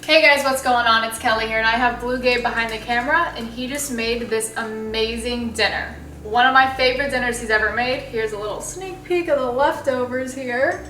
Hey guys, what's going on? It's Kelly here and I have Blue Gabe behind the camera and he just made this amazing dinner. One of my favorite dinners he's ever made. Here's a little sneak peek of the leftovers here.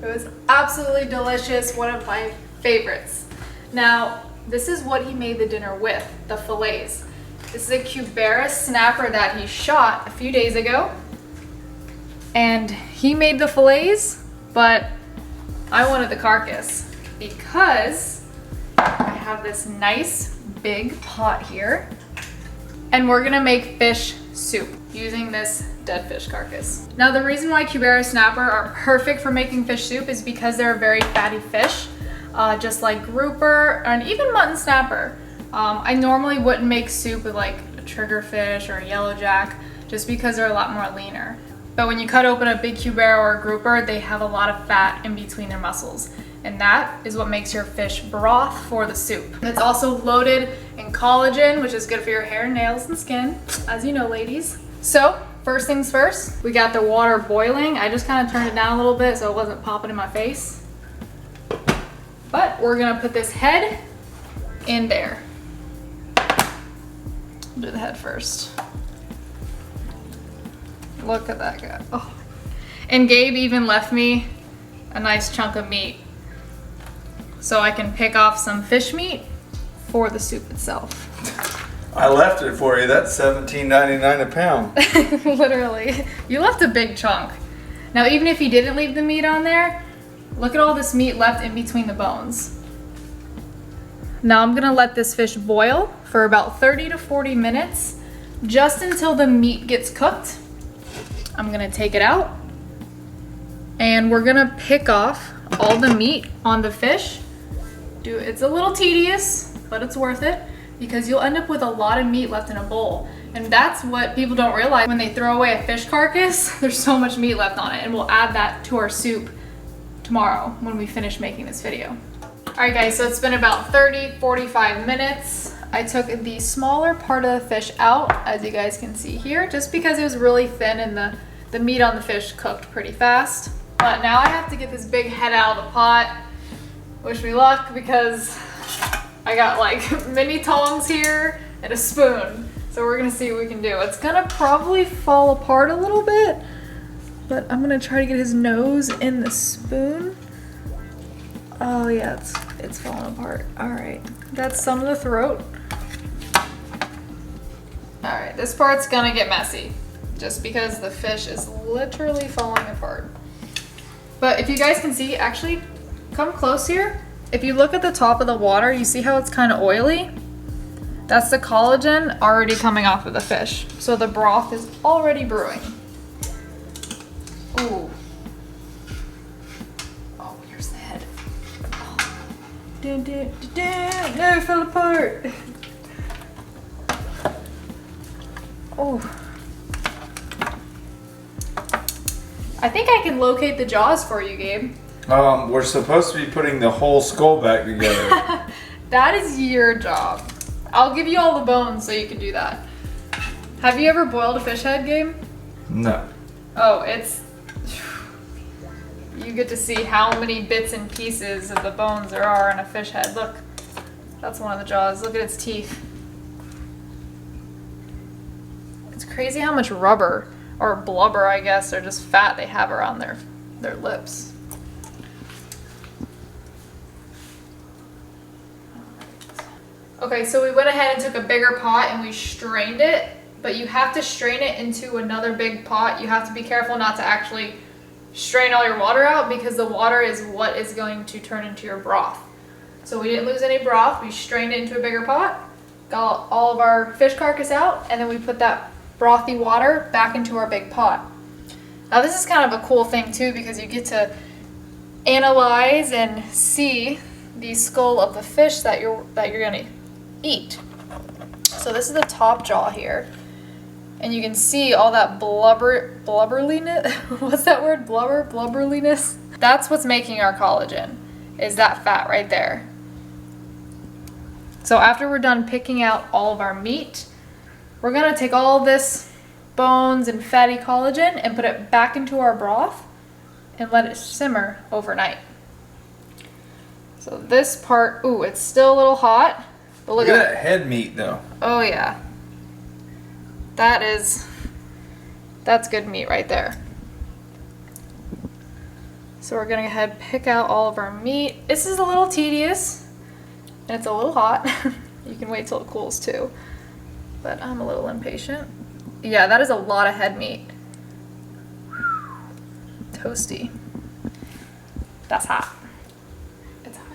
It was absolutely delicious, one of my favorites. Now, this is what he made the dinner with, the fillets. This is a Cubera snapper that he shot a few days ago. And he made the fillets, but I wanted the carcass because I have this nice big pot here and we're gonna make fish soup using this dead fish carcass. Now the reason why Cubera snapper are perfect for making fish soup is because they're a very fatty fish, just like grouper and even mutton snapper. I normally wouldn't make soup with like a triggerfish or a yellowjack just because they're a lot more leaner. But when you cut open a big Cubera or a grouper, they have a lot of fat in between their muscles. And that is what makes your fish broth for the soup. It's also loaded in collagen, which is good for your hair, nails, and skin, as you know, ladies. So, first things first, we got the water boiling. I just kind of turned it down a little bit so it wasn't popping in my face. But we're gonna put this head in there. Do the head first. Look at that guy. Oh. And Gabe even left me a nice chunk of meat so I can pick off some fish meat for the soup itself. I left it for you. That's $17.99 a pound. Literally. You left a big chunk. Now even if you didn't leave the meat on there, look at all this meat left in between the bones. Now I'm gonna let this fish boil for about 30 to 40 minutes, just until the meat gets cooked. I'm gonna take it out and we're gonna pick off all the meat on the fish. It's a little tedious, but it's worth it because you'll end up with a lot of meat left in a bowl. And that's what people don't realize when they throw away a fish carcass, there's so much meat left on it, and we'll add that to our soup tomorrow when we finish making this video. All right guys, so it's been about 30-45 minutes. I took the smaller part of the fish out, as you guys can see here, just because it was really thin and the meat on the fish cooked pretty fast. But now I have to get this big head out of the pot. Wish me luck because I got like mini tongs here and a spoon. So we're gonna see what we can do. It's gonna probably fall apart a little bit, but I'm gonna try to get his nose in the spoon. Oh yeah, it's falling apart. All right, that's some of the throat. All right, this part's gonna get messy just because the fish is literally falling apart. But if you guys can see, actually come close here. If you look at the top of the water, you see how it's kind of oily? That's the collagen already coming off of the fish. So the broth is already brewing. Ooh. Oh, here's the head. Oh. Dun, dun, dun, dun. No, it fell apart. Oh. I think I can locate the jaws for you, Gabe. We're supposed to be putting the whole skull back together. That is your job. I'll give you all the bones so you can do that. Have you ever boiled a fish head, Gabe? No. Oh, you get to see how many bits and pieces of the bones there are in a fish head. Look, that's one of the jaws. Look at its teeth. It's crazy how much rubber, or blubber I guess, or just fat they have around their lips. Okay, so we went ahead and took a bigger pot and we strained it, but you have to strain it into another big pot. You have to be careful not to actually strain all your water out because the water is what is going to turn into your broth. So we didn't lose any broth. We strained it into a bigger pot, got all of our fish carcass out, and then we put that brothy water back into our big pot. Now this is kind of a cool thing too because you get to analyze and see the skull of the fish that you're gonna eat. So this is the top jaw here, and you can see all that blubberliness. What's that word? Blubberliness. That's what's making our collagen, is that fat right there. So after we're done picking out all of our meat, we're gonna take all this bones and fatty collagen and put it back into our broth and let it simmer overnight. So this part, ooh, it's still a little hot. But Look at that head meat though. Oh yeah. That's good meat right there. So we're gonna go ahead and pick out all of our meat. This is a little tedious and it's a little hot. You can wait till it cools too. But I'm a little impatient. Yeah, that is a lot of head meat. Toasty. That's hot. It's hot.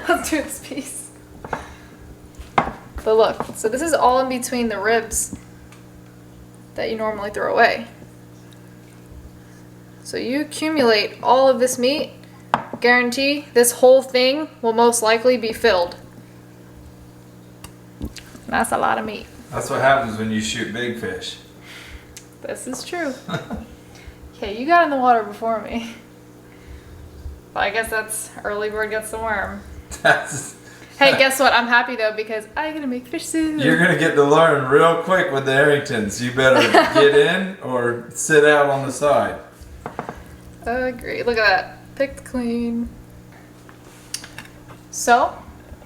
Let's do this piece. But look, so this is all in between the ribs that you normally throw away. So you accumulate all of this meat, guarantee this whole thing will most likely be filled. That's a lot of meat. That's what happens when you shoot big fish. This is true. Okay, you got in the water before me. But I guess that's early bird gets the worm. Hey, guess what? I'm happy though because I'm gonna make fish soup. You're gonna get to learn real quick with the Harringtons. You better get in or sit out on the side. Great. Look at that. Picked clean. So,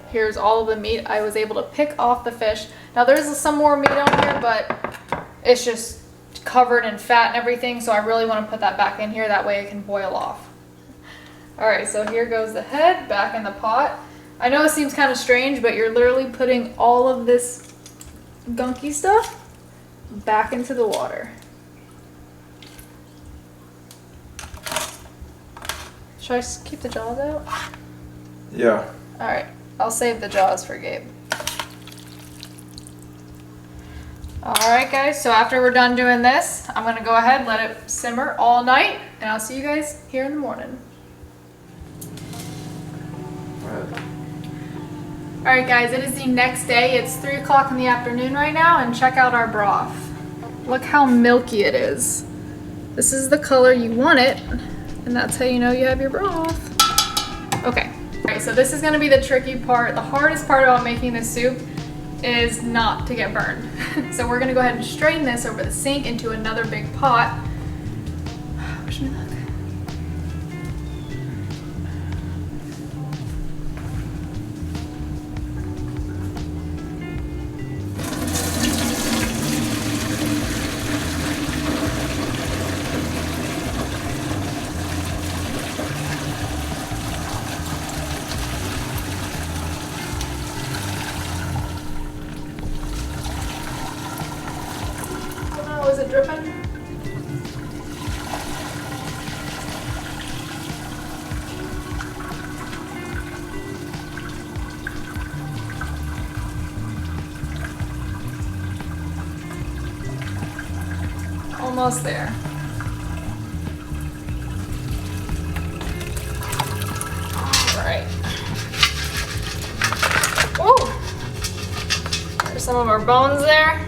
here's all of the meat I was able to pick off the fish. Now there's some more meat on here, but it's just covered in fat and everything, so I really want to put that back in here. That way it can boil off. Alright, so here goes the head back in the pot. I know it seems kind of strange, but you're literally putting all of this gunky stuff back into the water. Should I keep the jaws out? Yeah. Alright, I'll save the jaws for Gabe. Alright guys, so after we're done doing this, I'm going to go ahead and let it simmer all night, and I'll see you guys here in the morning. Alright guys, it is the next day. It's 3 o'clock in the afternoon right now, and check out our broth. Look how milky it is. This is the color you want it, and that's how you know you have your broth. Okay, alright, so this is going to be the tricky part. The hardest part about making this soup is not to get burned. So we're going to go ahead and strain this over the sink into another big pot. Wish me luck. Is it dripping? Almost there. All right. Oh, there's some of our bones there.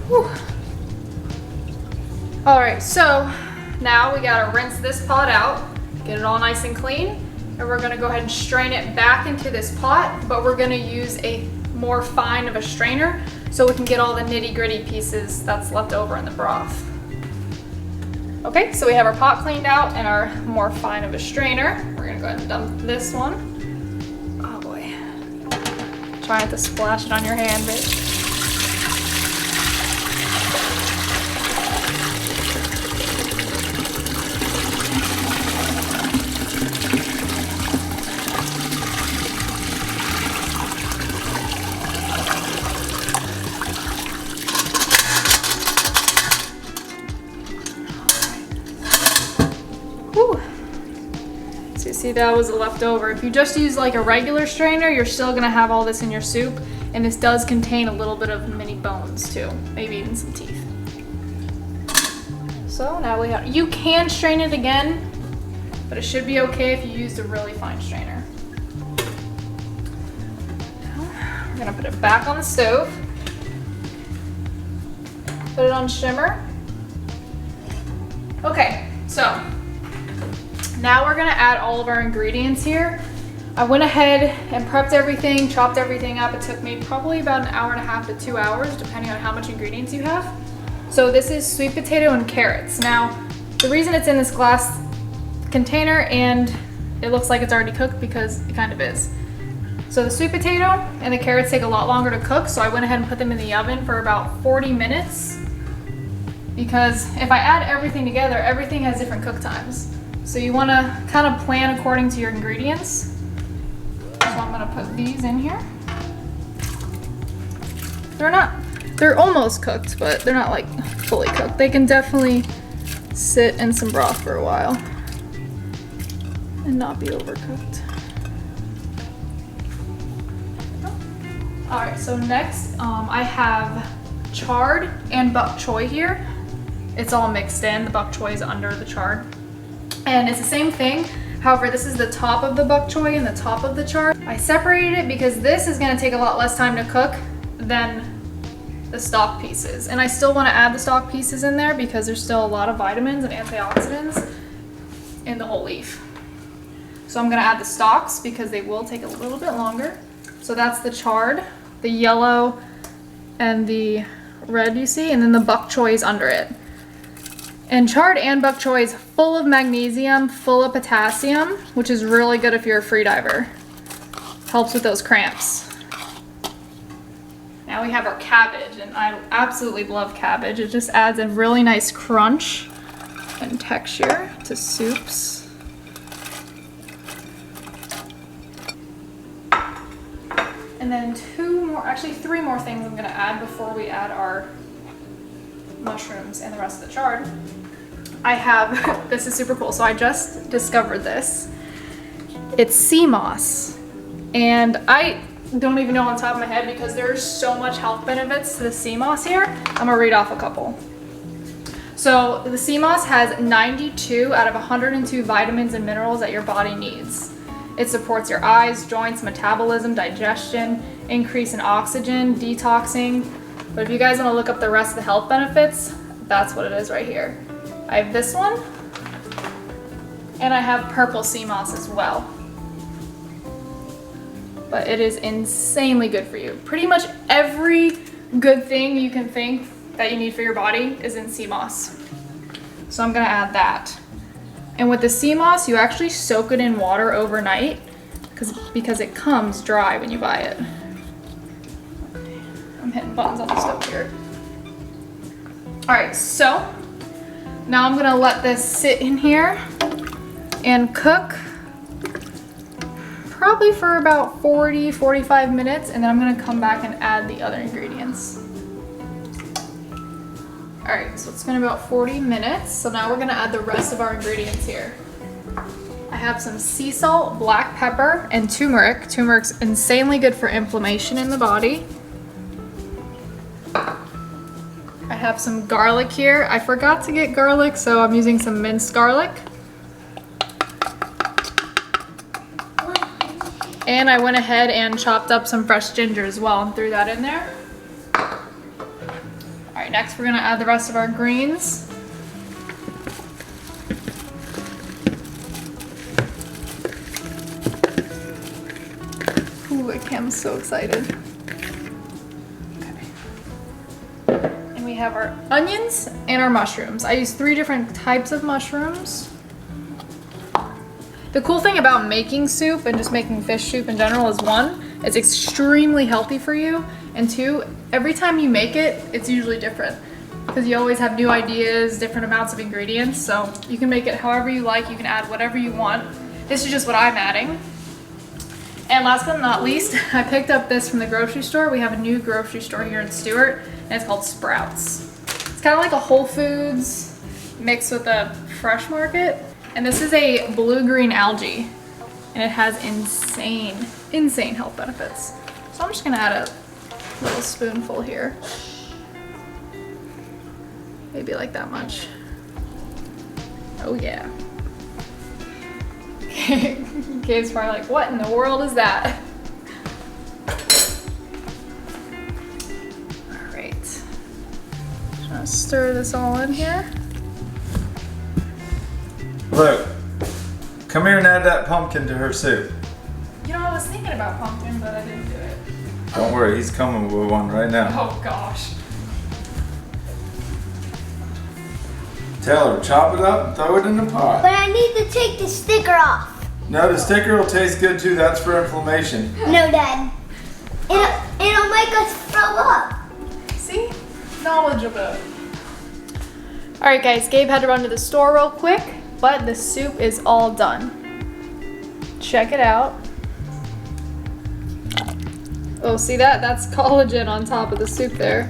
Whew. All right, so now we gotta rinse this pot out, get it all nice and clean, and we're gonna go ahead and strain it back into this pot, but we're gonna use a more fine of a strainer so we can get all the nitty-gritty pieces that's left over in the broth. Okay, so we have our pot cleaned out and our more fine of a strainer. We're gonna go ahead and dump this one. Oh boy. Try not to splash it on your hand, bitch. So you see that was a leftover. If you just use like a regular strainer, you're still gonna have all this in your soup, and this does contain a little bit of mini bones too, maybe even some teeth. So now we have, you can strain it again, but it should be okay if you used a really fine strainer. Now we're gonna put it back on the stove, put it on shimmer. Okay, so now we're gonna add all of our ingredients here. I went ahead and prepped everything, chopped everything up. It took me probably about an hour and a half to 2 hours, depending on how much ingredients you have. So this is sweet potato and carrots. Now, the reason it's in this glass container and it looks like it's already cooked because it kind of is. So the sweet potato and the carrots take a lot longer to cook, so I went ahead and put them in the oven for about 40 minutes because if I add everything together, everything has different cook times. So you want to kind of plan according to your ingredients. So I'm going to put these in here. They're almost cooked, but they're not like fully cooked. They can definitely sit in some broth for a while and not be overcooked. All right, so next I have chard and bok choy here. It's all mixed in. The bok choy is under the chard. And it's the same thing. However, this is the top of the bok choy and the top of the chard. I separated it because this is gonna take a lot less time to cook than the stalk pieces. And I still wanna add the stalk pieces in there because there's still a lot of vitamins and antioxidants in the whole leaf. So I'm gonna add the stalks because they will take a little bit longer. So that's the chard, the yellow and the red you see, and then the bok choy is under it. And chard and bok choy is full of magnesium, full of potassium, which is really good if you're a free diver. Helps with those cramps. Now we have our cabbage, and I absolutely love cabbage. It just adds a really nice crunch and texture to soups. And then three more things I'm gonna add before we add our mushrooms and the rest of the chard. I have, this is super cool, so I just discovered this. It's sea moss. And I don't even know on top of my head because there's so much health benefits to the sea moss here. I'm gonna read off a couple. So the sea moss has 92 out of 102 vitamins and minerals that your body needs. It supports your eyes, joints, metabolism, digestion, increase in oxygen, detoxing. But if you guys want to look up the rest of the health benefits, that's what it is right here. I have this one, and I have purple sea moss as well. But it is insanely good for you. Pretty much every good thing you can think that you need for your body is in sea moss. So I'm gonna add that. And with the sea moss, you actually soak it in water overnight because it comes dry when you buy it. I'm hitting buttons on the stove here. All right, so now I'm gonna let this sit in here and cook probably for about 40-45 minutes, and then I'm gonna come back and add the other ingredients. All right, so it's been about 40 minutes. So now we're gonna add the rest of our ingredients here. I have some sea salt, black pepper, and turmeric. Turmeric's insanely good for inflammation in the body. I have some garlic here. I forgot to get garlic, so I'm using some minced garlic. And I went ahead and chopped up some fresh ginger as well and threw that in there. All right, next we're gonna add the rest of our greens. Ooh, I'm so excited. Okay. And we have our onions and our mushrooms. I use 3 different types of mushrooms. The cool thing about making soup and just making fish soup in general is 1, it's extremely healthy for you, and 2, every time you make it, it's usually different because you always have new ideas, different amounts of ingredients, so you can make it however you like, you can add whatever you want. This is just what I'm adding. And last but not least, I picked up this from the grocery store. We have a new grocery store here in Stewart, and it's called Sprouts. It's kind of like a Whole Foods mixed with a Fresh Market. And this is a blue-green algae, and it has insane health benefits. So I'm just gonna add a little spoonful here. Maybe like that much. Oh yeah. Gabe's probably like, what in the world is that? All right. Just gonna stir this all in here. Look, come here and add that pumpkin to her soup. You know, I was thinking about pumpkin, but I didn't do it. Don't worry, he's coming with one right now. Oh gosh. Tell her, chop it up and throw it in the pot. But I need to take the sticker off. No, the sticker will taste good too. That's for inflammation. No, Dad. It'll make us throw up. See? Knowledgeable. Alright guys, Gabe had to run to the store real quick, but the soup is all done. Check it out. Oh, see that? That's collagen on top of the soup there.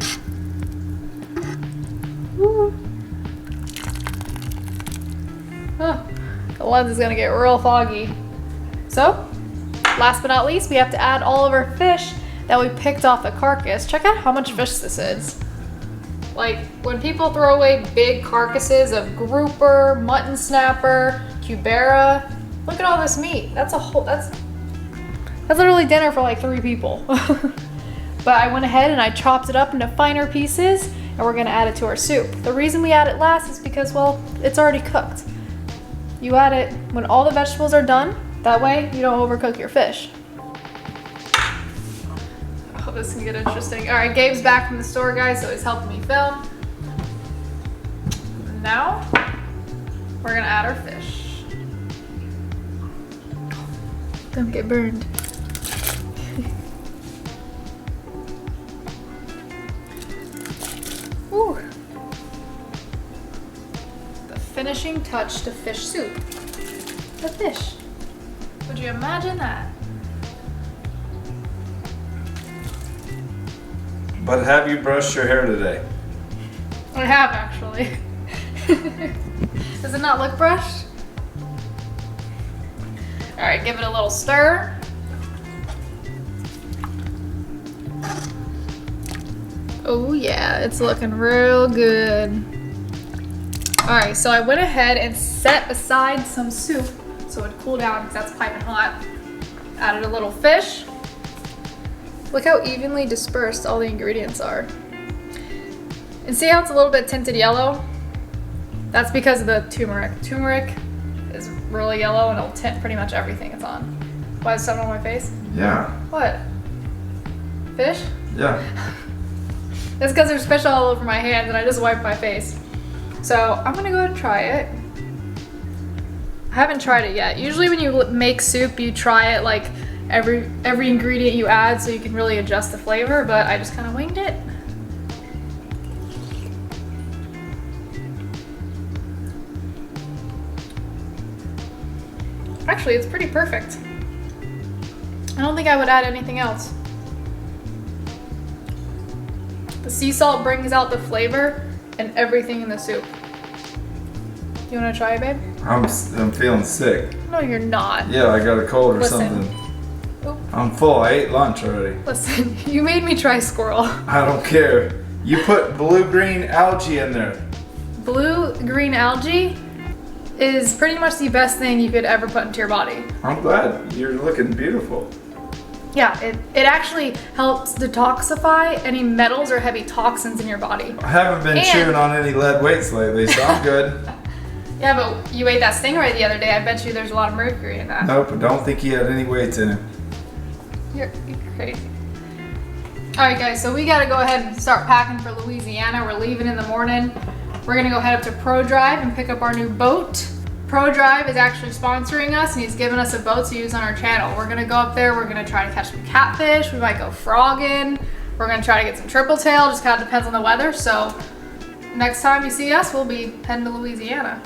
Woo. Oh, the lens is gonna get real foggy. So, last but not least, we have to add all of our fish that we picked off the carcass. Check out how much fish this is. Like, when people throw away big carcasses of grouper, mutton snapper, cubera, look at all this meat. That's literally dinner for like 3 people. But I went ahead and I chopped it up into finer pieces, and we're gonna add it to our soup. The reason we add it last is because, well, it's already cooked. You add it when all the vegetables are done. That way you don't overcook your fish. Oh, this can get interesting. All right, Gabe's back from the store, guys, so he's helping me film. Now, we're gonna add our fish. Don't get burned. Ooh. The finishing touch to fish soup. The fish. Would you imagine that? But have you brushed your hair today? I have, actually. Does it not look brushed? All right, give it a little stir. Oh yeah, it's looking real good. All right, so I went ahead and set aside some soup so it'd cool down because that's piping hot. Added a little fish. Look how evenly dispersed all the ingredients are. And see how it's a little bit tinted yellow? That's because of the turmeric. Turmeric is really yellow and it'll tint pretty much everything it's on. Why is something on my face? Yeah. What? Fish? Yeah. It's because there's fish all over my hands and I just wiped my face. So I'm gonna go ahead and try it. I haven't tried it yet. Usually when you make soup, you try it like every ingredient you add so you can really adjust the flavor, but I just kind of winged it. Actually, it's pretty perfect. I don't think I would add anything else. The sea salt brings out the flavor and everything in the soup. You wanna try it, babe? I'm feeling sick. No, you're not. Yeah, I got a cold or Listen. something. Oop. I'm full. I ate lunch already. Listen, you made me try squirrel. I don't care. You put blue-green algae in there. Blue-green algae is pretty much the best thing you could ever put into your body. I'm glad. You're looking beautiful. Yeah, it actually helps detoxify any metals or heavy toxins in your body. I haven't been chewing on any lead weights lately, so I'm good. Yeah, but you ate that stingray the other day. I bet you there's a lot of mercury in that. Nope, I don't think he had any weights in him. You're crazy. All right, guys, so we gotta go ahead and start packing for Louisiana. We're leaving in the morning. We're gonna go head up to Pro Drive and pick up our new boat. Pro Drive is actually sponsoring us and he's giving us a boat to use on our channel. We're gonna go up there, we're gonna try to catch some catfish, we might go frogging, we're gonna try to get some triple tail, just kind of depends on the weather. So next time you see us, we'll be heading to Louisiana.